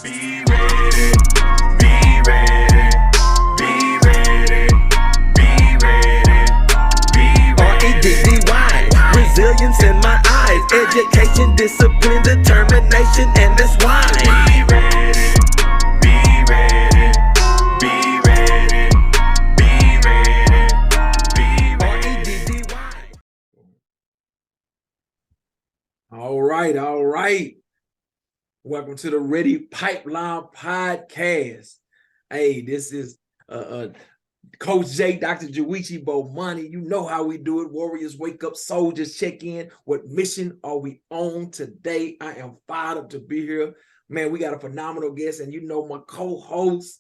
Be ready, be ready, be ready, be ready, be ready. R-E-D-D-Y, resilience in my eyes, education, discipline, determination, and that's why. Be ready, be ready, be ready, be ready, be ready. R-E-D-D-Y. All right. Welcome to the Reddy Pipeline Podcast. Hey, this is Coach J, Dr. Juichi Bomani. You know how we do it. Warriors wake up, soldiers check in. What mission are we on today? I am fired up to be here. Man, we got a phenomenal guest, and you know my co-host.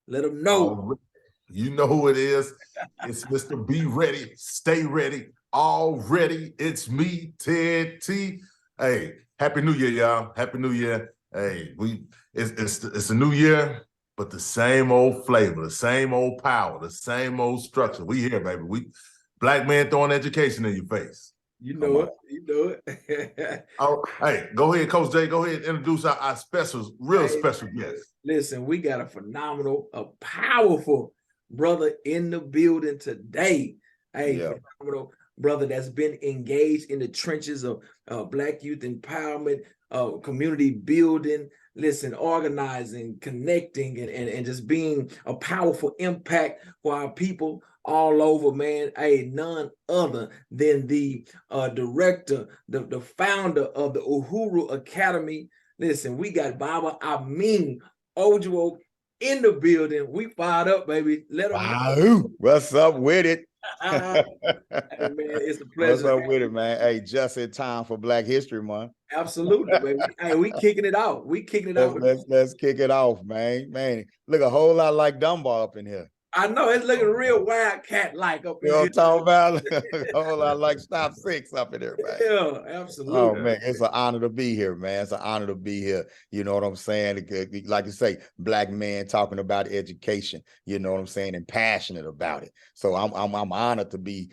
Let them know. You know who it is. It's Mr. Be Ready, Stay Ready, Already. It's me, Ted T. Hey, Happy New Year, y'all. Happy New Year. Hey, it's a new year, but the same old flavor, the same old power, the same old structure. We here, baby. We black man throwing education in your face. You know it. Oh, hey, go ahead, Coach J. Go ahead and introduce our special guest. Listen, we got a phenomenal, a powerful brother in the building today. Hey, phenomenal brother that's been engaged in the trenches of Black youth empowerment, community building, organizing, connecting, and just being a powerful impact for our people all over, man. Hey, none other than the director, the founder of the Uhuru Academy. Listen, we got Baba Amin Ojo in the building. We fired up, baby. Let them know. What's up with it? Hey, man, it's a pleasure. What's up with it, man? Hey, just in time for Black History Month. Absolutely, baby. Hey, we kicking it out. Let's kick it off, man. Man, look a whole lot like Dunbar up in here. I know it's looking real wildcat-like up in You know here. what I'm talking about? A whole lot like Stop 6 up in here, man. Yeah, absolutely. Oh, man, it's an honor to be here, man. It's an honor to be here. You know what I'm saying? Like you say, Black man talking about education, you know what I'm saying, and passionate about it. So I'm honored to be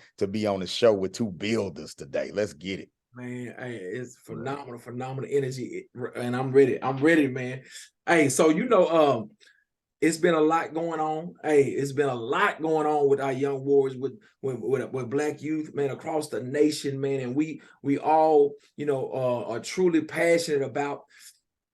on the show with two builders today. Let's get it. Man, hey, it's phenomenal energy, and I'm ready, man. Hey, so it's been a lot going on. Hey, it's been a lot going on with our young warriors, with Black youth, man, across the nation, man. And we all, are truly passionate about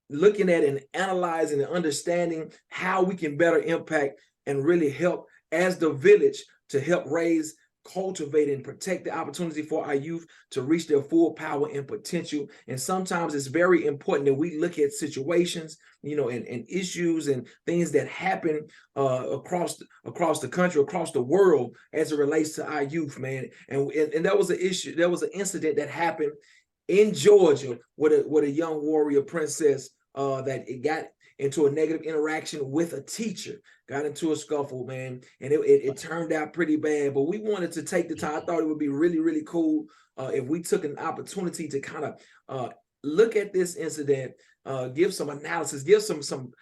looking at and analyzing and understanding how we can better impact and really help as the village to help raise, cultivate, and protect the opportunity for our youth to reach their full power and potential. And sometimes it's very important that we look at situations, and issues and things that happen across the country, across the world, as it relates to our youth, man. And there was an issue, there was an incident that happened in Georgia with a young warrior princess that it got into a negative interaction with a teacher, got into a scuffle, man, and it turned out pretty bad. But we wanted to take the time. I thought it would be really, really cool if we took an opportunity to kind of look at this incident, give some analysis, give some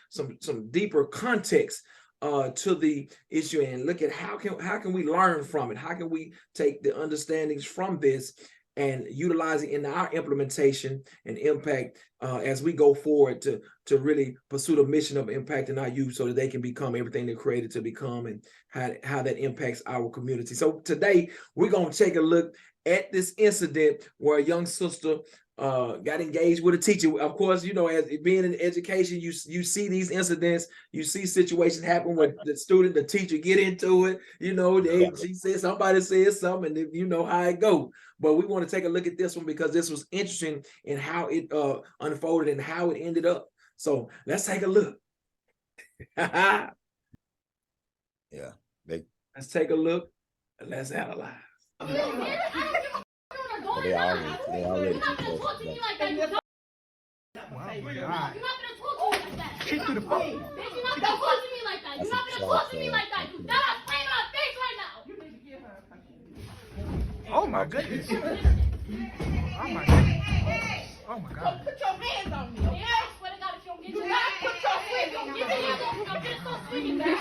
deeper context to the issue, and look at how can we learn from it? How can we take the understandings from this and utilize it in our implementation and impact as we go forward to really pursue the mission of impacting our youth so that they can become everything they're created to become, and how that impacts our community. So today we're going to take a look at this incident where a young sister got engaged with a teacher. Of course, as being in education, you see these incidents, you see situations happen where the teacher get into it. She said, somebody said something, and you know how it goes. But we want to take a look at this one because this was interesting in how it unfolded and how it ended up. So let's take a look. Yeah. Let's take a look and let's analyze. They already You're not gonna talk to me like that. You're not gonna talk to me like that. Kick through the phone. You're not gonna talk to me like that. You're not gonna talk to me like that. You gotta explain my face right now. You need to give her a punch. Oh my goodness. Oh my goodness. Oh my God. Put your hands on me, okay? I swear to God, if you don't get your hands, put your hands on me. Give me your hands. I'm just so swinging back.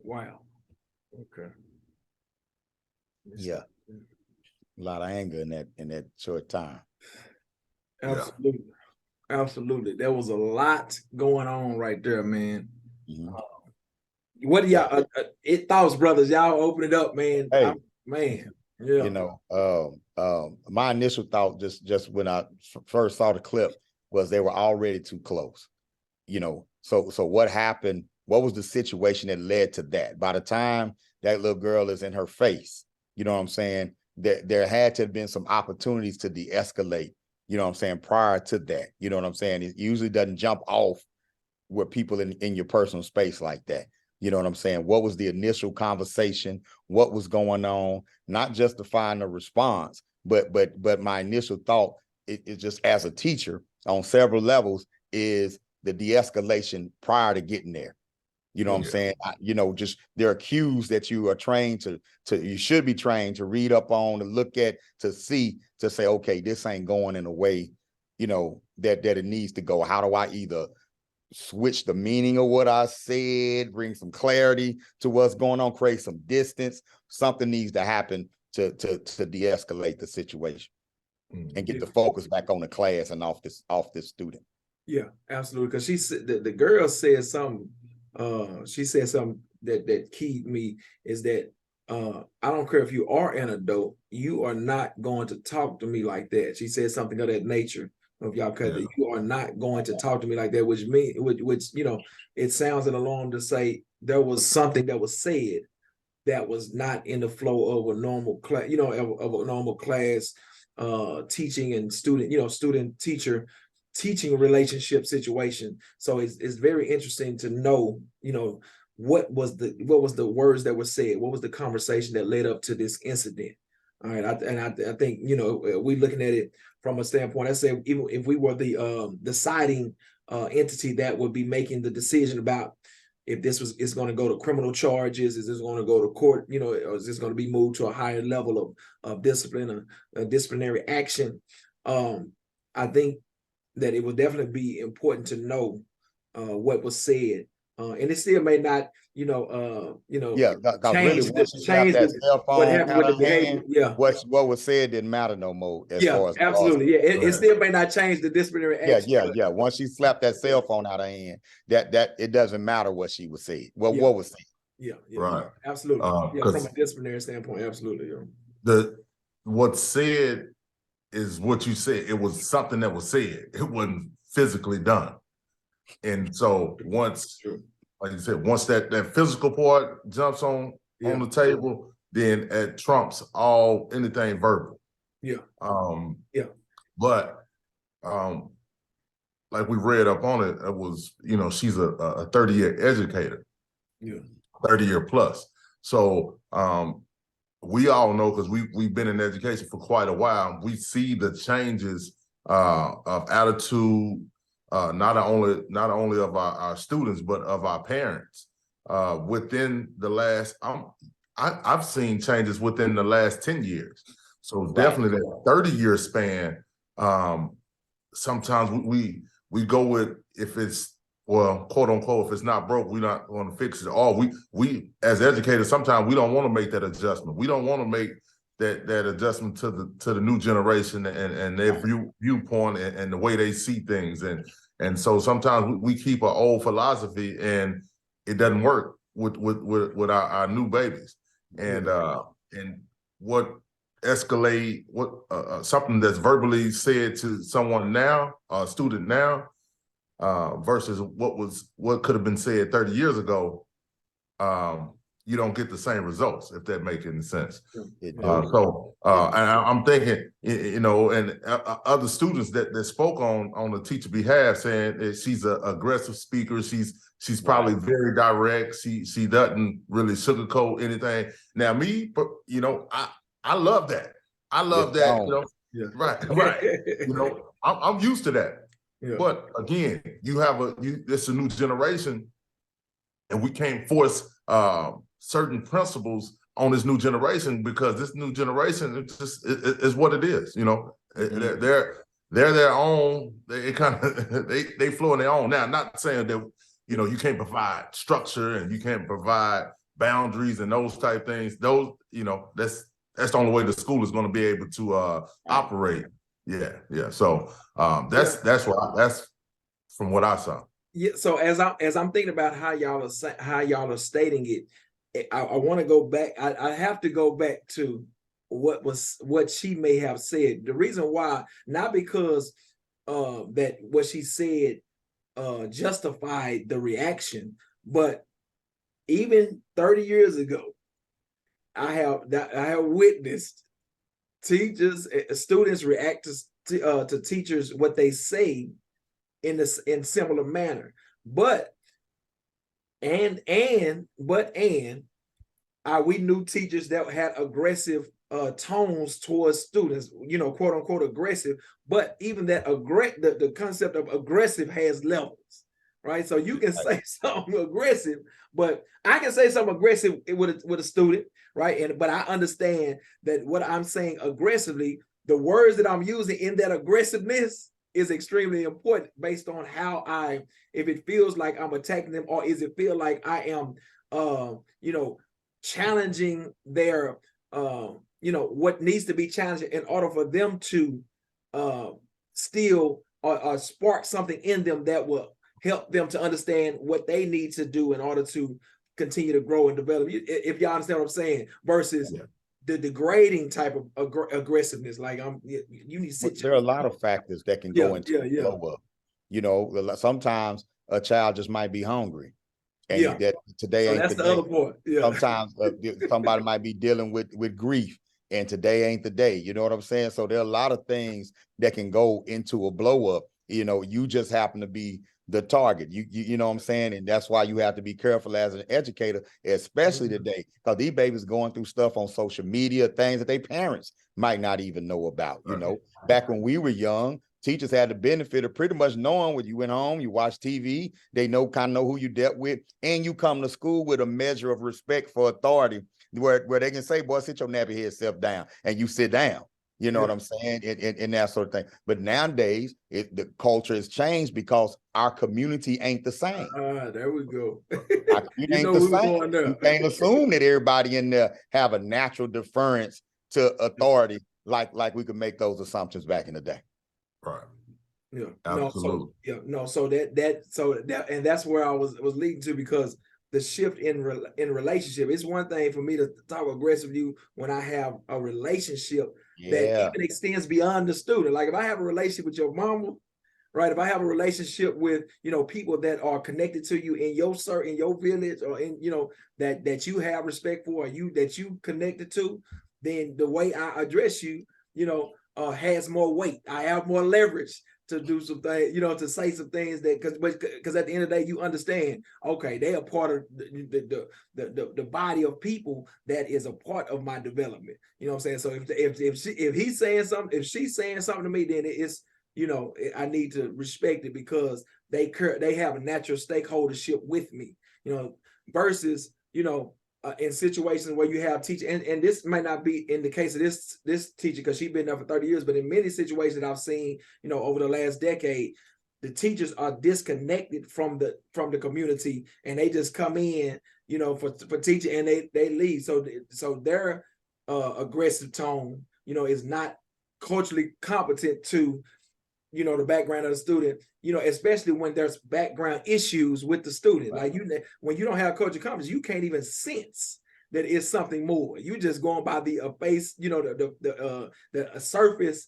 Wow. Okay. Yeah, a lot of anger in that short time. Absolutely. Absolutely. There was a lot going on right there, man. Mhm. What do y'all it thoughts, brothers? Y'all open it up, man. Hey. Man. Yeah. You know, my initial thought just when I first saw the clip was they were already too close. You know, so what happened? What was the situation that led to that? By the time that little girl is in her face, you know what I'm saying? There had to have been some opportunities to de-escalate, you know what I'm saying, prior to that. You know what I'm saying? It usually doesn't jump off with people in your personal space like that. You know what I'm saying? What was the initial conversation? What was going on? Not justifying the response, but my initial thought is just as a teacher on several levels is the de-escalation prior to getting there. You know what I'm saying? You know, just there are cues that you are trained to you should be trained to read up on, to look at, to see, to say, okay, this ain't going in a way, you know, that it needs to go. How do I either switch the meaning of what I said, bring some clarity to what's going on, create some distance? Something needs to happen to de-escalate the situation and get the focus back on the class and off this student. Yeah, absolutely. Because she said the girl said something. She said something that keyed me is that I don't care if you are an adult, you are not going to talk to me like that. She said something of that nature. Of y'all cut that you are not going to talk to me like that, which you know, it sounds an alarm to say there was something that was said that was not in the flow of a normal class, you know, of a normal class teaching and student, you know, student teacher teaching relationship situation. So it's very interesting to know, you know, what was the words that were said, what was the conversation that led up to this incident. All right, I think, you know, we looking at it from a standpoint. I say even if we were the deciding entity that would be making the decision about if this is going to go to criminal charges, is this going to go to court, you know, or is this going to be moved to a higher level of discipline, disciplinary action? I think that it would definitely be important to know what was said, and it still may not, Yeah, change really, once she slapped that cell what phone happened out with the of her behavior. hand, Yeah, what was said didn't matter no more as yeah, far as absolutely. Yeah, it still may not change the disciplinary action. yeah. Once she slapped that cell phone out of her hand, that it doesn't matter what she was saying. What was said. Yeah, Right. absolutely. Yeah, from a 'Cause disciplinary standpoint, absolutely. Yeah. what's said is what you said. It was something that was said. It wasn't physically done. And so once, like you said, once that physical part jumps on the table, then it trumps anything verbal. Yeah. But like we read up on it, it was, you know, she's a 30-year educator. Yeah. 30-year plus. So we all know, because we've been in education for quite a while, we see the changes of attitude, not only of our students, but of our parents within the last. I've seen changes within the last 10 years. So definitely that 30-year span. Sometimes we go with, if it's, well, quote unquote, if it's not broke, we're not going to fix it. Or we as educators, sometimes we don't want to make that adjustment. We don't want to make that adjustment to the new generation and their viewpoint and the way they see things. And so sometimes we keep an old philosophy and it doesn't work with our new babies. And what escalate, something that's verbally said to someone now, a student now, versus what could have been said 30 years ago, you don't get the same results, if that makes any sense. And I'm thinking, you know, and other students that spoke on the teacher behalf, saying that she's an aggressive speaker. She's probably very direct. She doesn't really sugarcoat anything. Now me, you know, I love that. I love that. You know, right. You know, I'm used to that. Yeah. But again, it's a new generation, and we can't force certain principles on this new generation, because this new generation is what it is. You know, they're their own. They kind of they flow on their own. Now, not saying that, you know, you can't provide structure and you can't provide boundaries and those type things. Those, that's the only way the school is going to be able to operate. Yeah. So that's from what I saw. Yeah. So as I'm thinking about how y'all are stating it, I want to go back. I have to go back to what she may have said. The reason why, not because that what she said justified the reaction, but even 30 years ago, I have witnessed teachers, students react to teachers what they say in similar manner. But we knew teachers that had aggressive tones towards students, quote unquote aggressive. But even that the concept of aggressive has levels, right? So you can say something aggressive, but I can say something aggressive with a student, right? But I understand that what I'm saying aggressively, the words that I'm using in that aggressiveness is extremely important based on if it feels like I'm attacking them, or is it feel like I am, challenging their, what needs to be challenged in order for them to still or spark something in them that will help them to understand what they need to do in order to continue to grow and develop. If y'all understand what I'm saying, versus the degrading type of aggressiveness. Like you need to sit. There are a lot of factors that can go into blow up. Sometimes a child just might be hungry, and that today ain't that's the other part. Sometimes somebody might be dealing with grief, and today ain't the day. You know what I'm saying? So there are a lot of things that can go into a blow up. You just happen to be the target. You know what I'm saying? And that's why you have to be careful as an educator, especially today, because these babies going through stuff on social media, things that their parents might not even know about. Back when we were young, teachers had the benefit of pretty much knowing when you went home, you watched TV, they kind of know who you dealt with, and you come to school with a measure of respect for authority where they can say, boy, sit your nappy head self down, and you sit down. You know what I'm saying? And that sort of thing. But nowadays, the culture has changed because our community ain't the same. There we go. Our community ain't the same. You can't assume that everybody in there have a natural deference to authority like we could make those assumptions back in the day. Right. Yeah. Absolutely. And that's where I was leading to, because the shift in relationship. It's one thing for me to talk aggressive with you when I have a relationship that even extends beyond the student. Like if I have a relationship with your mama, right? If I have a relationship with, people that are connected to you in your village, or in, that you have respect for, or that you connected to, then the way I address you, has more weight. I have more leverage to do some things, to say some things because at the end of the day, you understand, okay, they are part of the body of people that is a part of my development. You know what I'm saying? So if he's saying something, if she's saying something to me, then it's, I need to respect it because they have a natural stakeholdership with me, versus, in situations where you have teachers, and this might not be in the case of this teacher because she's been there for 30 years, but in many situations I've seen, over the last decade, the teachers are disconnected from the community, and they just come in, for teaching, and they leave. So their aggressive tone, is not culturally competent to, the background of the student, especially when there's background issues with the student. Right. Like when you don't have cultural competence, you can't even sense that it's something more. You just going by the face, the surface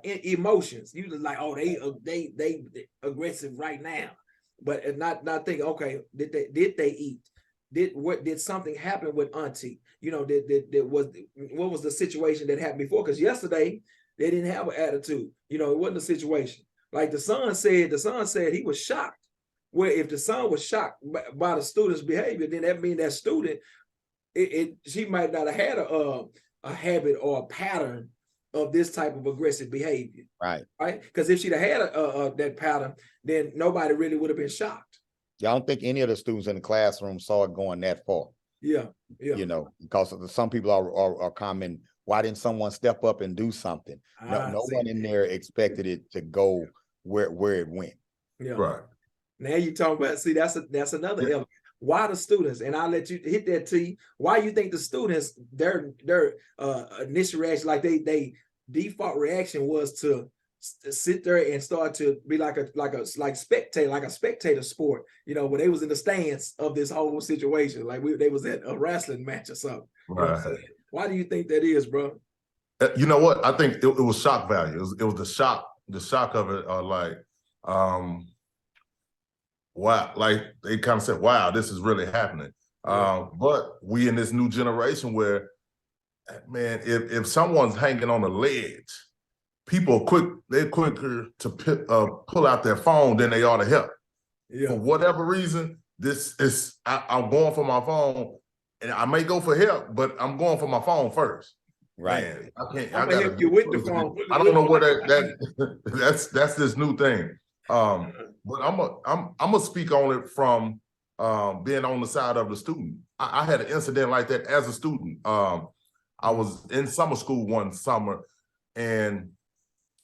emotions. You just like, oh, they aggressive right now, but not thinking, okay, did they eat? Did something happen with auntie? What was the situation that happened before? Because yesterday they didn't have an attitude. It wasn't a situation. Like the son said he was shocked. Where if the son was shocked by the student's behavior, then that means that student, she might not have had a habit or a pattern of this type of aggressive behavior. Right. Because if she'd have had that pattern, then nobody really would have been shocked. Yeah, I don't think any of the students in the classroom saw it going that far. Yeah. Because some people are commenting, why didn't someone step up and do something? No one in there expected it to go where it went. Yeah. Right. Now you talking about, see, that's another element. why the students, and I'll let you hit that T, why you think the students, their initial reaction, like they default reaction was to sit there and start to be like a spectator sport, you know, where they was in the stands of this whole situation, like they was at a wrestling match or something. You know what I'm saying? Why do you think that is, bro? You know what? I think it was shock value. It was the shock of it. Wow, like they kind of said, wow, this is really happening. But we in this new generation where, man, if someone's hanging on a ledge, people they're quicker to pull out their phone than they are to help. For whatever reason, I'm going for my phone, and I may go for help, but I'm going for my phone first. Right. Man, I can't. I'm gonna help you with the phone. I don't know what that's this new thing. But I'm gonna speak on it from being on the side of the student. I had an incident like that as a student. I was in summer school one summer, and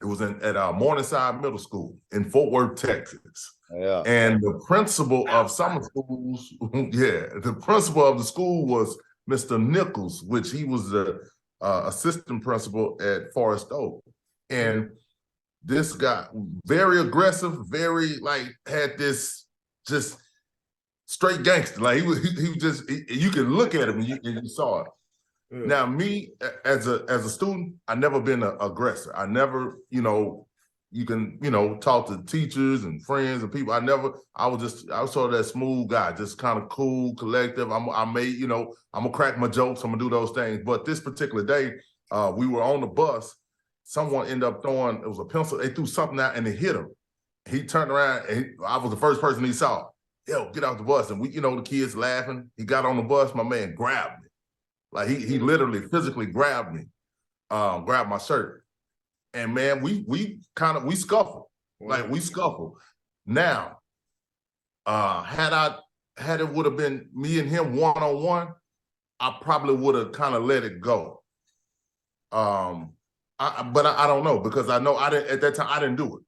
it was at Morningside Middle School in Fort Worth, Texas. Yeah. And the principal of summer schools, the principal of the school was Mr. Nichols, which he was the assistant principal at Forest Oak. And this guy, very aggressive, very had this just straight gangster. Like he was just, you can look at him and you saw it. Now, me as a student, I never been an aggressor. I never, you can, talk to teachers and friends and people. I was sort of that smooth guy, just kind of cool, collective. I'm gonna crack my jokes. I'm gonna do those things. But this particular day, we were on the bus. Someone ended up throwing, it was a pencil. They threw something out and it hit him. He turned around and I was the first person he saw. Yo, get off the bus. And we, the kids laughing. He got on the bus. My man grabbed me. Like he literally physically grabbed me, grabbed my shirt. And man, we scuffled. Like we scuffled. Now, had it would have been me and him one-on-one, I probably would have kind of let it go. But I don't know, because I know at that time I didn't do it.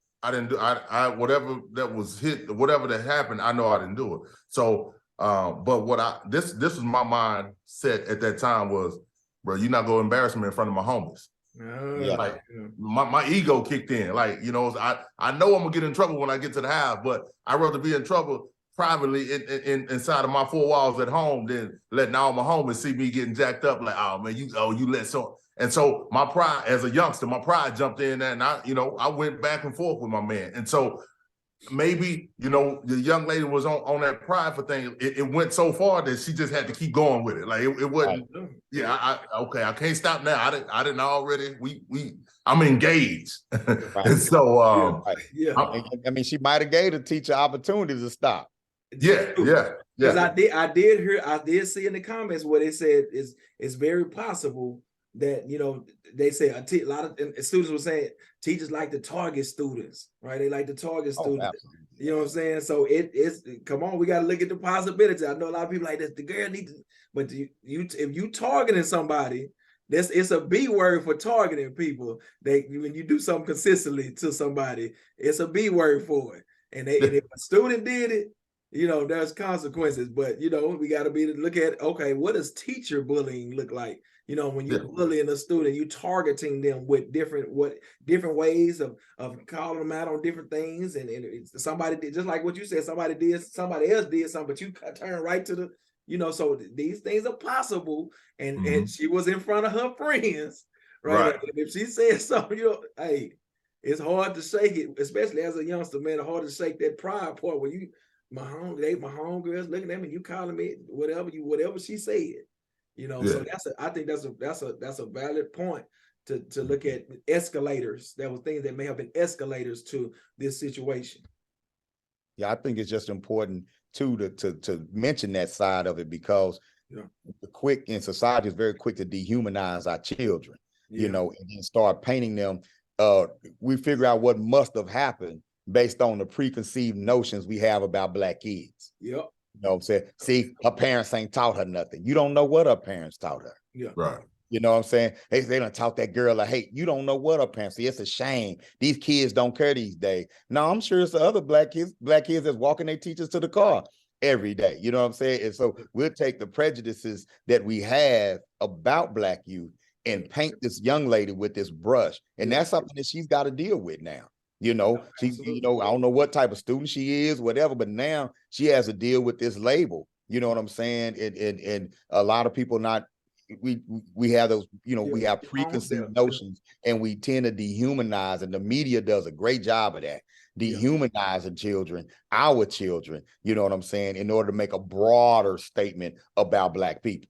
Whatever that was hit, whatever that happened, I know I didn't do it. So but this was my mindset at that time was, bro, you're not gonna embarrass me in front of my homies. My ego kicked in. I know I'm gonna get in trouble when I get to the house, but I'd rather be in trouble privately inside of my four walls at home than letting all my homies see me getting jacked up. Like, oh man, you let so. And so my pride as a youngster, my pride jumped in there, and I went back and forth with my man. And so maybe, the young lady was on that prideful thing. It went so far that she just had to keep going with it. Like it wasn't, I can't stop now. I didn't already, I'm engaged. Right. And so, I mean, she might've gave the teacher opportunity to stop. Yeah. Because I did see in the comments where they said it's very possible that, they say a lot of students were saying teachers like to target students, right? They like to target students. Absolutely. You know what I'm saying? So it's come on, we got to look at the possibility. I know a lot of people like this. The girl needs, but if you targeting somebody, it's a B word for targeting people. When you do something consistently to somebody, it's a B word for it. And if a student did it, there's consequences. But we got to look at, okay, what does teacher bullying look like? When you're bullying a student, you targeting them with different ways of calling them out on different things. And somebody did, just like what you said, somebody else did something, but you turn right to the, so these things are possible. And she was in front of her friends, right? And if she said something, hey, it's hard to shake it, especially as a youngster, man. It's hard to shake that pride part when my homegirls looking at me, you calling me whatever she said. So I think that's a valid point to look at escalators. There were things that may have been escalators to this situation. Yeah, I think it's just important too to mention that side of it, because in society is very quick to dehumanize our children, and then start painting them. We figure out what must have happened based on the preconceived notions we have about Black kids. Yep. You know what I'm saying? See, her parents ain't taught her nothing. You don't know what her parents taught her. Yeah. Right. You know what I'm saying? They done taught that girl like, hey, you don't know what her parents. See, it's a shame. These kids don't care these days. No, I'm sure it's the other black kids that's walking their teachers to the car. every day. You know what I'm saying? And so we'll take the prejudices that we have about Black youth and paint this young lady with this brush. And that's something that she's got to deal with now. You know, she's, you know, I don't know what type of student she is, whatever, but now she has to deal with this label. You know what I'm saying? And a lot of people we have those, you know, we have preconceived notions and we tend to dehumanize, and the media does a great job of that, dehumanizing children, our children, you know what I'm saying, in order to make a broader statement about Black people.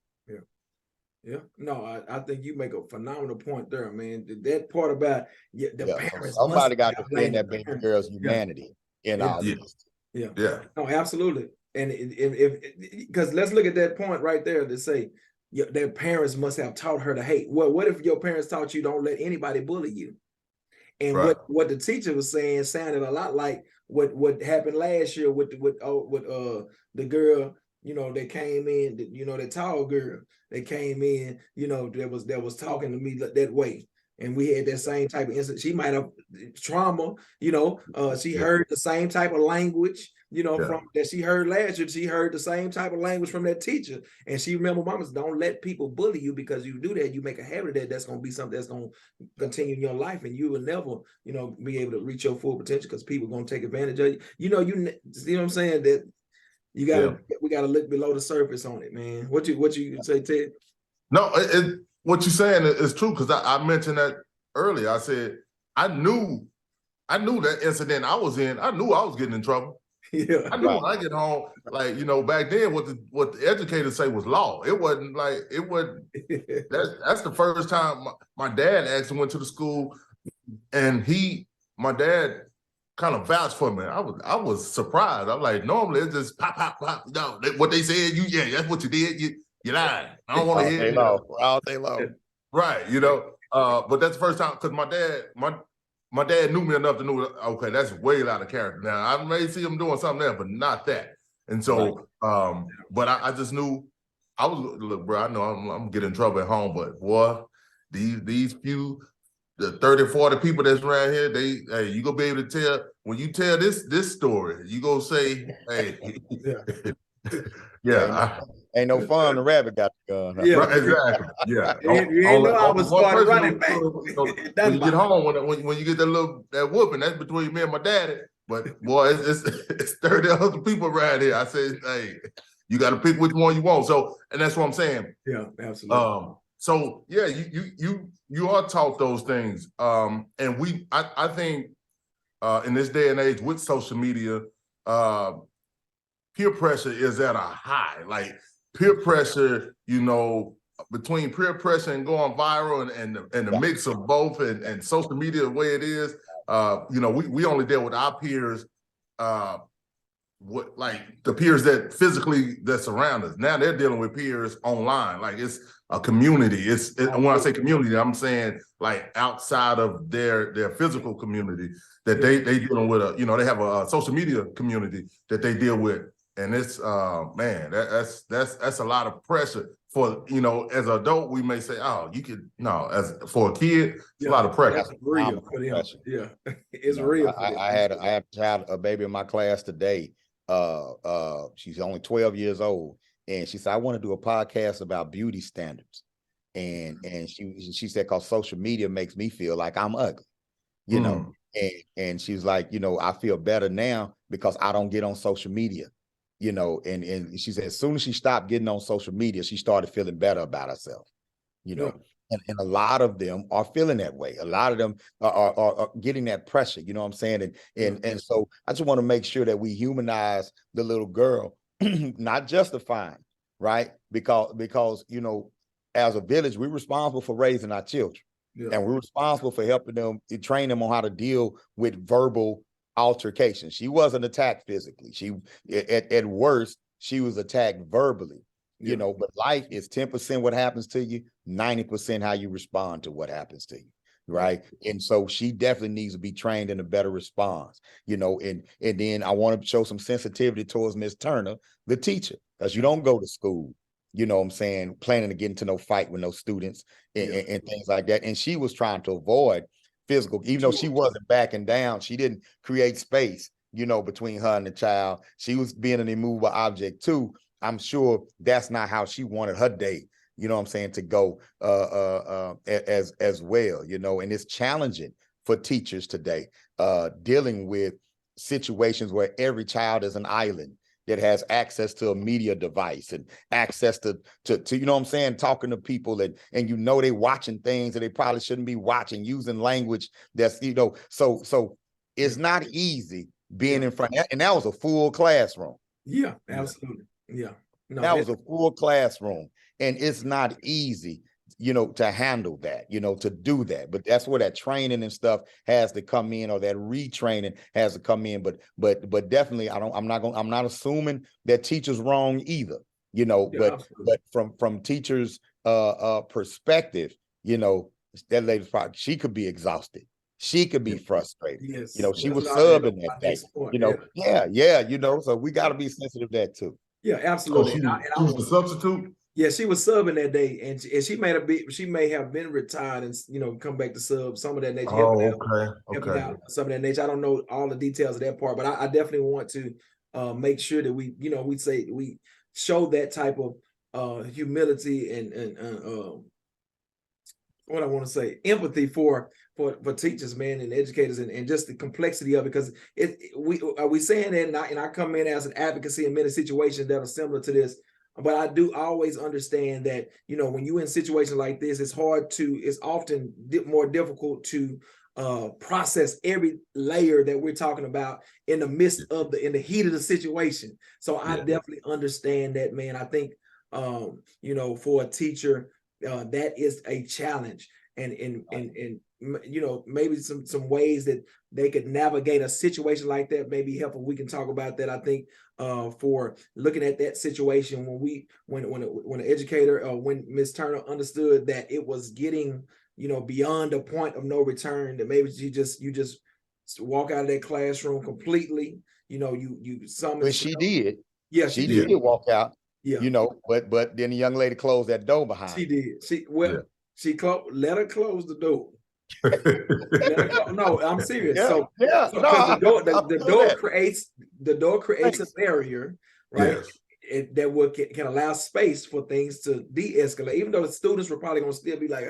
Yeah, no, I think you make a phenomenal point there, man. That part about the parents. So somebody got to defend that baby girl's humanity in all this. Yeah, no, absolutely. And because let's look at that point right there to say their parents must have taught her to hate. Well, what if your parents taught you don't let anybody bully you? And what the teacher was saying sounded a lot like what happened last year with the girl, you know, that came in, you know, that tall girl that came in, you know, that was talking to me that way. And we had that same type of incident. She might have trauma, you know, she heard the same type of language, you know, from that she heard last year. She heard the same type of language from that teacher. And she remember mamas, don't let people bully you, because you do that, you make a habit of that. That's going to be something that's going to continue in your life, and you will never, you know, be able to reach your full potential because people are going to take advantage of you. You know, you see what I'm saying? That you gotta, we gotta look below the surface on it, man. What you say, Ted? No, what you're saying is true, because I mentioned that earlier. I said I knew that incident I was in. I knew I was getting in trouble. I knew when I get home, like, you know, back then what the educators say was law. It wasn't like that's the first time my dad actually went to the school, and my dad kind of vouched for me. I was surprised. I'm like, normally it's just pop, pop, pop. No, what they said, that's what you did. You lied. I don't want to hear it. All day long. Right, you know. But that's the first time, because my dad knew me enough to know, okay, that's way out of character. Now I may see him doing something there, but not that. And so, but I just knew look, bro, I know I'm getting in trouble at home, but boy, these few, the 30, 40 people that's around here, you gonna be able to tell, when you tell this story, you gonna say, hey, ain't no fun. The rabbit got the gun. Right, exactly. Yeah. You ain't know I was starting running back. When you get home, when you get that whooping, that's between me and my daddy. But boy, it's 30 other people around here. I said, hey, you got to pick which one you want. So, and that's what I'm saying. Yeah, absolutely. So yeah, you are taught those things. And I think in this day and age with social media, peer pressure is at a high. Like peer pressure, you know, between peer pressure and going viral and the mix of both and social media the way it is, you know, we only deal with our peers, like the peers that surround us. Now they're dealing with peers online. Like it's a community. When I say community, I'm saying like outside of their physical community that they dealing with. You know, they have a social media community that they deal with. And it's man, that's a lot of pressure for, you know, as an adult, we may say, oh, you could, no, as for a kid, it's a lot of pressure. It's real for them. Yeah, it's real. I had a baby in my class today. She's only 12 years old, and she said, I want to do a podcast about beauty standards. And she said, because social media makes me feel like I'm ugly, you know. And she's like, you know, I feel better now because I don't get on social media. You know, and she said as soon as she stopped getting on social media, she started feeling better about herself, you know. And a lot of them are feeling that way. A lot of them are getting that pressure, you know what I'm saying? And so I just want to make sure that we humanize the little girl, not justifying, right? Because, you know, as a village, we're responsible for raising our children. And we're responsible for helping them, train them on how to deal with verbal altercation. She wasn't attacked physically. She at worst, she was attacked verbally, you know, but life is 10% what happens to you, 90% how you respond to what happens to you. Right. And so she definitely needs to be trained in a better response, you know, and then I want to show some sensitivity towards Miss Turner, the teacher, because you don't go to school, you know what I'm saying, planning to get into no fight with no students and things like that. And she was trying to avoid physical, even though she wasn't backing down, she didn't create space you know, between her and the child. She was being an immovable object too. I'm sure that's not how she wanted her day, you know what I'm saying, to go as well, you know, and it's challenging for teachers today, dealing with situations where every child is an island that has access to a media device and access to you know what I'm saying, talking to people, and you know they watching things that they probably shouldn't be watching, using language that's, you know, so it's not easy being in front, and that was a full classroom. Yeah, absolutely. Yeah. No, That was a full classroom, and it's not easy, you know, to handle that, you know, to do that. But that's where that training and stuff has to come in, or that retraining has to come in. But definitely, I'm not assuming that teachers wrong either, you know. Yeah, but from teachers' perspective, you know, that lady, she could be exhausted. She could be frustrated. yes. You know, she That's was what subbing my that day. next point, You know, yeah, you know, so we got to be sensitive to that too. Yeah, So absolutely. she And I was was, the substitute. yeah, she was subbing that day, and she may have been retired and, you know, come back to sub some of that nature. Oh, Helping okay. out some of that nature. I don't know all the details of that part, but I definitely want to make sure that we, you know, we show that type of humility and what I want to say, empathy for teachers, man, and educators, and just the complexity of it. Because we saying that, and I come in as an advocacy in many situations that are similar to this. But I do always understand that, you know, when you're in situations like this, it's often more difficult to process every layer that we're talking about in the midst of in the heat of the situation. So I definitely understand that, man. I think, you know, for a teacher, that is a challenge, and you know, maybe some ways that they could navigate a situation like that may be helpful. We can talk about that. I think for looking at that situation when an educator, when Ms. Turner understood that it was getting, you know, beyond a point of no return, that maybe you just walk out of that classroom completely. You know, you summon. But she did. Yeah, she did walk out. Yeah, you know, but then the young lady closed that door behind. She did. She let her close the door. No, I'm serious. Yeah, Because the door creates a barrier, right? That can allow space for things to de-escalate, even though the students were probably gonna still be like,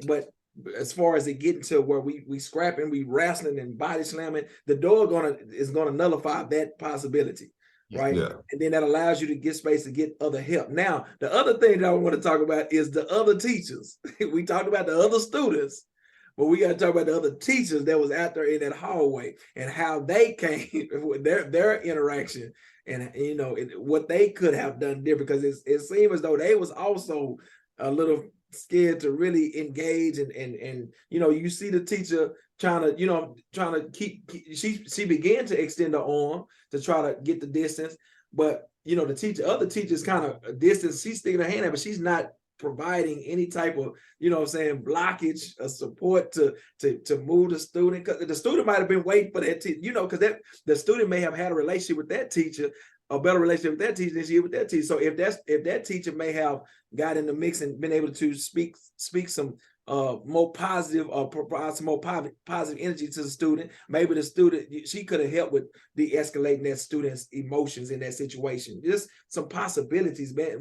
but as far as it getting to where we scrapping, we wrestling and body slamming, the door is gonna nullify that possibility. Right. Yeah. And then that allows you to get space to get other help. Now, the other thing that I want to talk about is the other teachers. We talked about the other students, but we got to talk about the other teachers that was out there in that hallway and how they came with their interaction, and, you know, what they could have done different, because it seemed as though they was also a little scared to really engage, and you know, you see the teacher trying to keep she began to extend her arm to try to get the distance, but, you know, other teachers kind of distance, she's sticking her hand out, but she's not providing any type of, you know what I'm saying, blockage or support to move the student, because the student might have been waiting for that teacher, you know, because the student may have had a relationship with that teacher, a better relationship with that teacher than she did with that teacher. So if that teacher may have got in the mix and been able to speak some more positive, or provide some more positive energy to the student, maybe the student, she could have helped with de-escalating that student's emotions in that situation. Just some possibilities, man.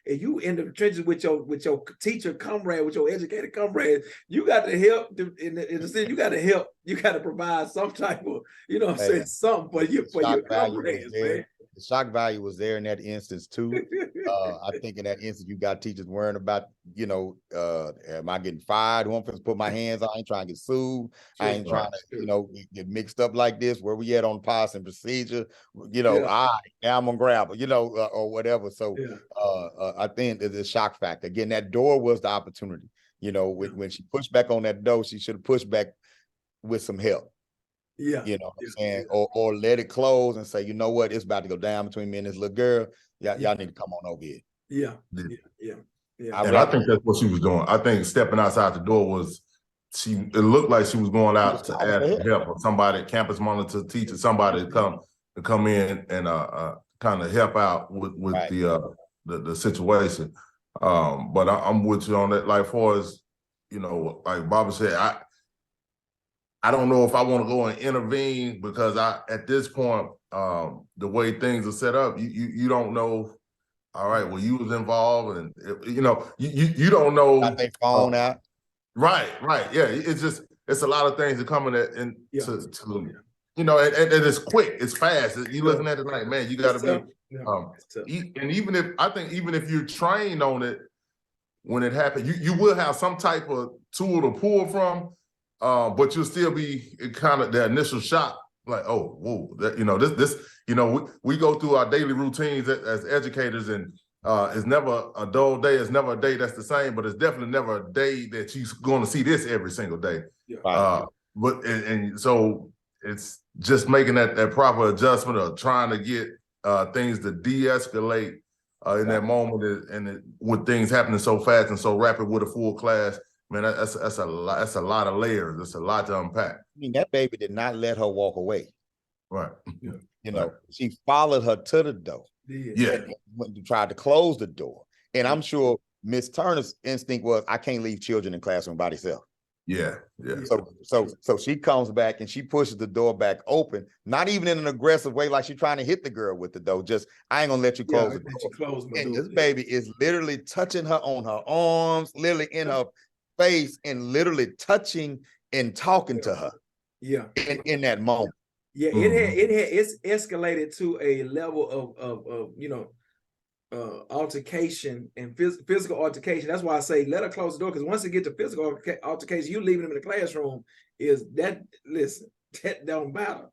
If you in the trenches with your teacher comrade, with your educator comrade, you got to help in the city. You got to help. You got to provide some type of, you know what I'm saying, something for your comrades, man. The shock value was there in that instance too. I think in that instance, you got teachers worrying about, you know, am I getting fired? Who I'm supposed to put my hands on? I ain't trying to get sued. I ain't trying to, you know, get mixed up like this. Where we at on policy and procedure? You know, now I'm gonna grab her, you know, or whatever. So I think there's a shock factor. Again, that door was the opportunity. You know, when she pushed back on that door, she should have pushed back with some help. Yeah, you know what I'm saying, or let it close and say, you know what, it's about to go down between me and this little girl. Y'all need to come on over here. Yeah. And I think that's what she was doing. I think stepping outside the door was, it looked like she was going out to ask for help, or somebody, campus monitor, teacher, somebody to come in and kind of help out with the situation. But I'm with you on that. Like, far as, you know, like Bobby said, I don't know if I want to go and intervene because at this point, the way things are set up, you don't know. All right, well, you was involved, and you don't know. Got their phone out. Right, yeah. It's a lot of things that come and it's quick, it's fast. You looking at it like, man, you got to be. And even if you're trained on it, when it happens, you will have some type of tool to pull from, but you'll still be kind of the initial shock, like, oh, whoa, we go through our daily routines as educators, and it's never a dull day. It's never a day that's the same, but it's definitely never a day that you're going to see this every single day. Yeah. So it's just making that proper adjustment of trying to get things to de-escalate in that moment, and with things happening so fast and so rapid with a full class, man, that's a lot. That's a lot of layers. That's a lot to unpack. I mean, that baby did not let her walk away. Right. She followed her to the door. Yeah. And tried to close the door. And I'm sure Miss Turner's instinct was, I can't leave children in classroom by themselves. Yeah. So she comes back and she pushes the door back open, not even in an aggressive way, like she's trying to hit the girl with the door. Just, I ain't gonna let you close the door. And this baby is literally touching her on her arms, literally in her face, and literally touching and talking to her. Yeah. In that moment. Yeah, it's escalated to a level of altercation and physical altercation. That's why I say let her close the door, because once you get to physical altercation, you leaving them in the classroom that don't matter.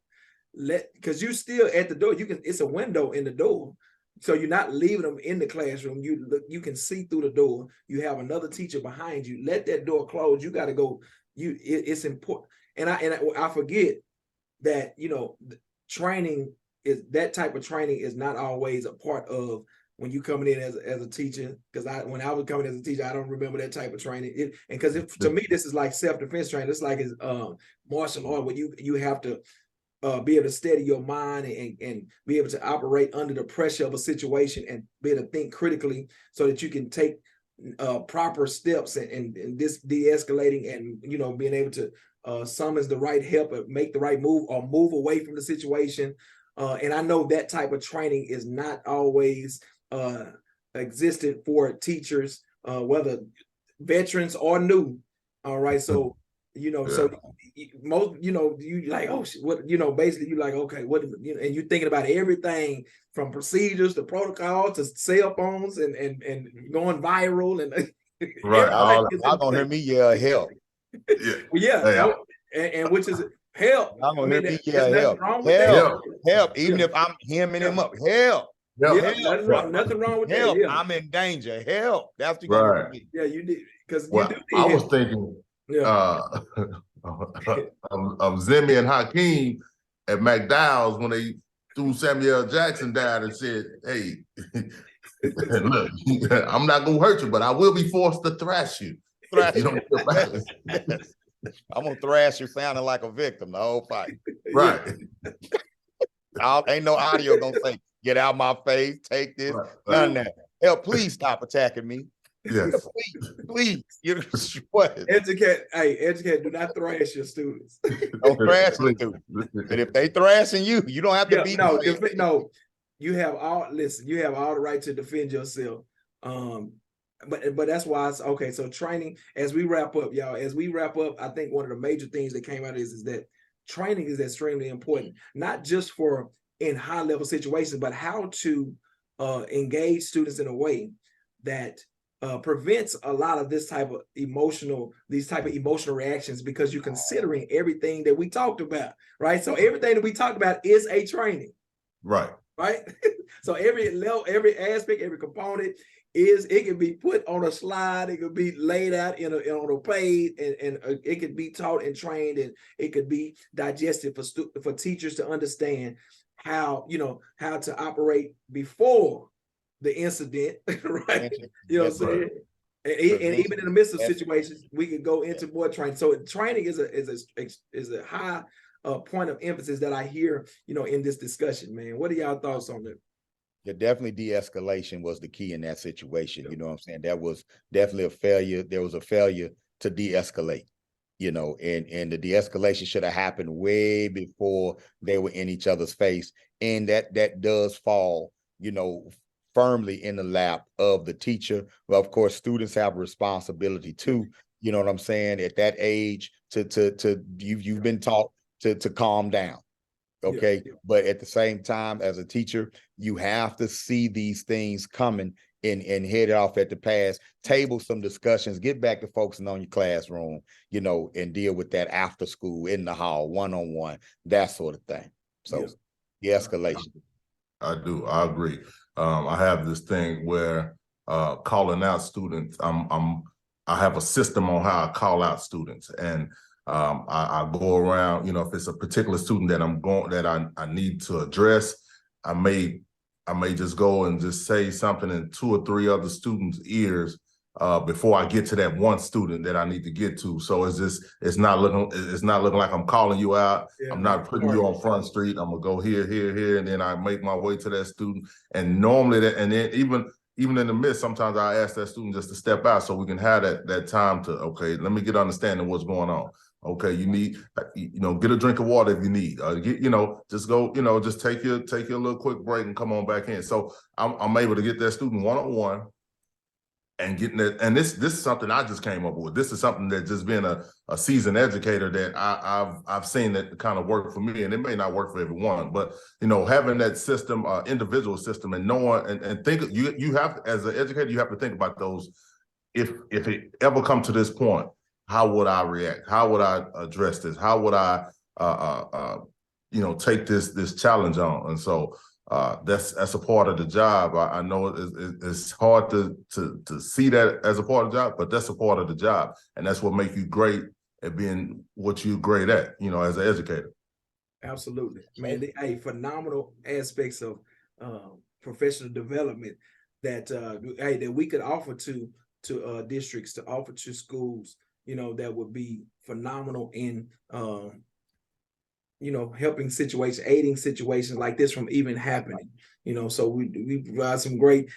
Because you still at the door. It's a window in the door, so you're not leaving them in the classroom. You can see through the door. You have another teacher behind you. Let that door close. You got to go. It's important. And I forget that training is that type of training is not always a part of when you coming in as a teacher. Because when I was coming as a teacher, I don't remember that type of training. To me, this is like self-defense training. It's like martial art, where you have to be able to steady your mind and be able to operate under the pressure of a situation and be able to think critically so that you can take proper steps and this de-escalating and being able to summons the right help or make the right move or move away from the situation. And I know that type of training is not always existed for teachers, whether veterans or new. All right. So, so most, you like, oh, what, basically you like, okay, what, and you're thinking about everything from procedures to protocol to cell phones and going viral and right. Y'all gonna hear me yell help. And which is help. I'm gonna hear me yell help. Even if I'm hemming him up, help. Nothing wrong with help. that. Yeah. I'm in danger. Help. That's what you're gonna be. Yeah, you did, because I was thinking of Zimmy and Hakeem at McDowell's when they threw Samuel Jackson down and said, "Hey, look, I'm not gonna hurt you, but I will be forced to thrash you. Thrash you don't feel bad." I'm gonna thrash you sounding like a victim the whole fight. Right. Ain't no audio gonna say, "Get out my face, take this." Right. None of that. Help, please stop attacking me. Yes. Please. What? Educate, do not thrash your students. Don't thrash your students. But if they thrashing you, you don't have to be no. You have all the right to defend yourself. But that's why it's okay. So training, as we wrap up, y'all, I think one of the major things that came out is that training is extremely important, not just for in high level situations, but how to engage students in a way that prevents a lot of these type of emotional reactions, because you're considering everything that we talked about, right? So everything that we talked about is a training, right? So every level, every aspect, every component it can be put on a slide, it could be laid out on a page, and it could be taught and trained, and it could be digested for teachers to understand how to operate before the incident, right? What I'm saying? And even in the midst of situations, we could go into more training. So training is a high point of emphasis that I hear, in this discussion, man. What are y'all thoughts on that? Yeah, definitely de-escalation was the key in that situation. You know what I'm saying? That was definitely a failure. There was a failure to de-escalate. you know, and the de-escalation should have happened way before they were in each other's face. And that does fall, you know, firmly in the lap of the teacher. Well, of course, students have a responsibility too. You know what I'm saying? At that age, you've been taught to calm down. Okay. Yeah. But at the same time, as a teacher, you have to see these things coming and head it off at the pass, table some discussions, get back to focusing on your classroom, you know, and deal with that after school, in the hall, one-on-one, that sort of thing. So the escalation. I do. I agree. I have this thing where calling out students. I have a system on how I call out students, and I go around. You know, if it's a particular student that I need to address, I may just go and just say something in 2 or 3 other students' ears before I get to that one student that I need to get to. So it's not looking like I'm calling you out. I'm not putting you on Front Street. I'm gonna go here, and then I make my way to that student. And normally and then even in the midst, sometimes I ask that student just to step out so we can have that time to, okay, let me get understanding what's going on. Okay, you need, get a drink of water if you need. Just go, just take your little quick break and come on back in. So I'm able to get that student one-on-one and getting that. And this is something I just came up with. This is something that just being a seasoned educator that I've seen that kind of work for me, and it may not work for everyone, but having that system, individual system, and knowing and think you have, as an educator, you have to think about those. If it ever come to this point, how would I react? How would I address this? How would I, take this challenge on? And so that's a part of the job. I know it's hard to see that as a part of the job, but that's a part of the job, and that's what makes you great at being what you're great at, as an educator. Absolutely, man. Phenomenal aspects of professional development that that we could offer to districts, to offer to schools. That would be phenomenal in, helping aiding situations like this from even happening. So we provide some great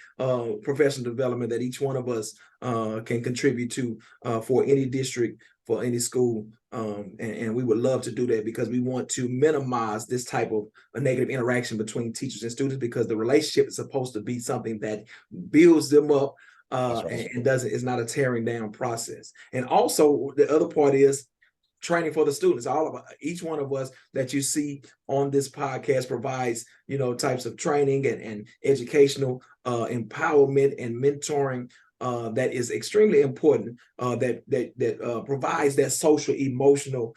professional development that each one of us can contribute to for any district, for any school. And we would love to do that because we want to minimize this type of a negative interaction between teachers and students, because the relationship is supposed to be something that builds them up, right. and it's not a tearing down process. And also the other part is training for the students. Each one of us that you see on this podcast provides, types of training and educational empowerment and mentoring that is extremely important, that provides that social emotional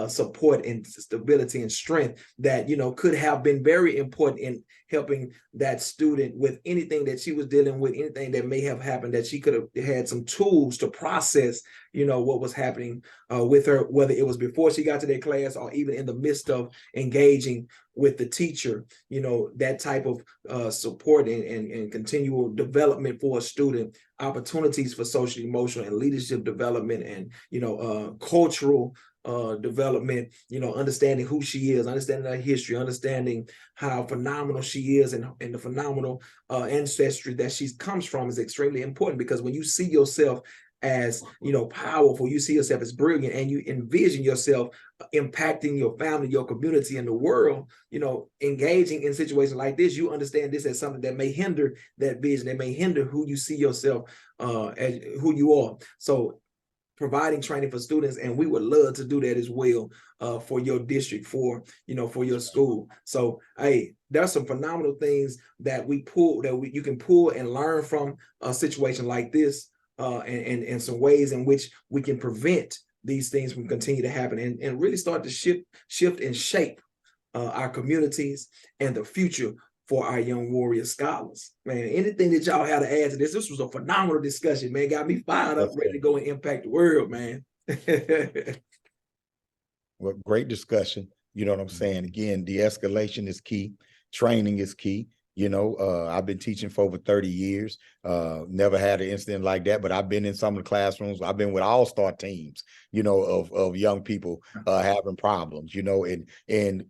support and stability and strength that could have been very important in helping that student with anything that she was dealing with, anything that may have happened, that she could have had some tools to process what was happening with her, whether it was before she got to their class or even in the midst of engaging with the teacher. That type of support and continual development for a student, opportunities for social, emotional, and leadership development, and cultural development, understanding who she is, understanding her history, understanding how phenomenal she is, and the phenomenal ancestry that she comes from is extremely important. Because when you see yourself as powerful, you see yourself as brilliant, and you envision yourself impacting your family, your community, and the world, engaging in situations like this, you understand this as something that may hinder that vision, that may hinder who you see yourself as who you are. So providing training for students, and we would love to do that as well for your district, for your school. So there's some phenomenal things that you can pull and learn from a situation like this, and some ways in which we can prevent these things from continue to happen, and really start to shift and shape our communities and the future for our young warrior scholars. Man, anything that y'all had to add to this was a phenomenal discussion, man. Got me fired up, ready to go and impact the world, man. Well, great discussion. You know what I'm saying? Again, de-escalation is key. Training is key. I've been teaching for over 30 years. Never had an incident like that, but I've been in some of the classrooms. I've been with all-star teams, of young people having problems, and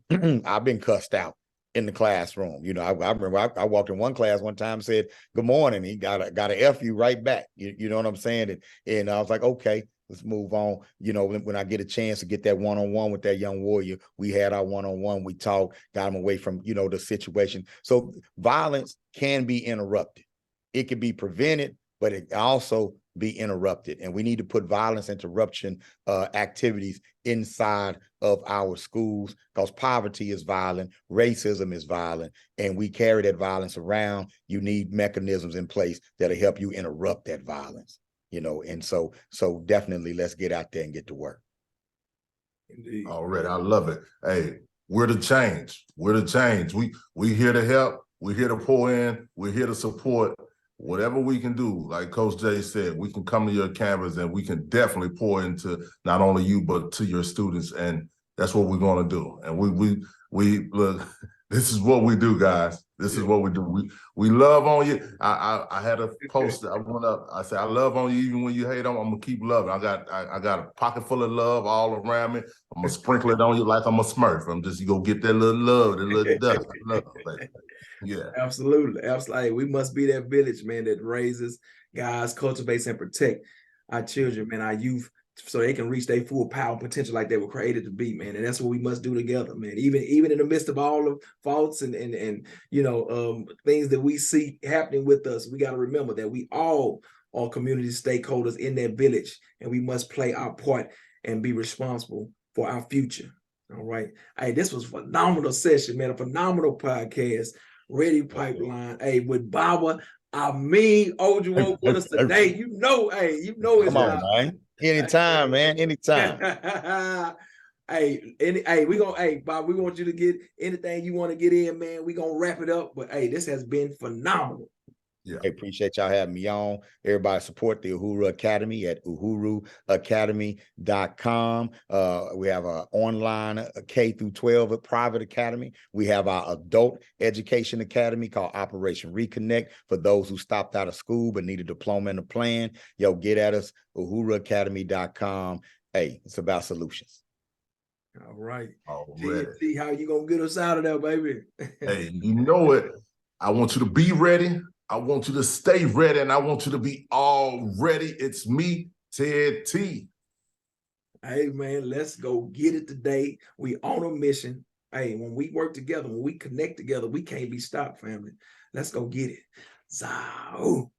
I've been cussed out. in the classroom. You know, I remember I walked in one class one time, said, good morning. He got a F you right back. You know what I'm saying? And I was like, okay, let's move on. You know, when I get a chance to get that one-on-one with that young warrior, we had our one-on-one, we talked, got him away from, you know, the situation. So violence can be interrupted. It can be prevented, but it also be interrupted. And we need to put violence interruption activities inside of our schools, because poverty is violent, racism is violent, and we carry that violence around. You need mechanisms in place that'll help you interrupt that violence, you know. And so definitely let's get out there and get to work. Indeed. All right, I love it. Hey, we're the change. We're the change. We here to help. We're here to pour in. We're here to support. Whatever we can do, like Coach Jay said, we can come to your campus and we can definitely pour into not only you, but to your students. And that's what we're going to do. And we look, this is what we do, guys. This is what we do. We love on you. I had a post. I went up. I said, I love on you even when you hate on. I'm gonna keep loving. I got a pocket full of love all around me. I'm gonna sprinkle it on you like I'm a Smurf. I'm just go get that little love, that little dust. Love, baby. Yeah. Absolutely. Absolutely. We must be that village, man, that raises, guides, cultivates, and protect our children, man, our youth, so they can reach their full power and potential like they were created to be, man. And that's what we must do together, man. Even in the midst of all the faults and you know, things that we see happening with us, we got to remember that we all are community stakeholders in that village, and we must play our part and be responsible for our future. All right. Hey, this was a phenomenal session, man. A phenomenal podcast. Reddy Pipeline, hey, with Baba. I mean, Ojuo with us today. You know, hey, you know it's come on, man. Anytime, man. Anytime. Hey, we gonna, hey, Bob, we want you to get anything you want to get in, man. We gonna wrap it up. But hey, this has been phenomenal. Yeah. I appreciate y'all having me on. Everybody support the Uhuru Academy at uhuruacademy.com. We have an online K through 12 private academy. We have our adult education academy called Operation Reconnect for those who stopped out of school but need a diploma and a plan. Yo, get at us, uhuruacademy.com. Hey, it's about solutions. All right. Already. See how you gonna get us out of there, baby. Hey, you know it. I want you to be ready. I want you to stay ready, and I want you to be all ready. It's me, Ted T. Hey, man, let's go get it today. We on a mission. Hey, when we work together, when we connect together, we can't be stopped, family. Let's go get it. Zao.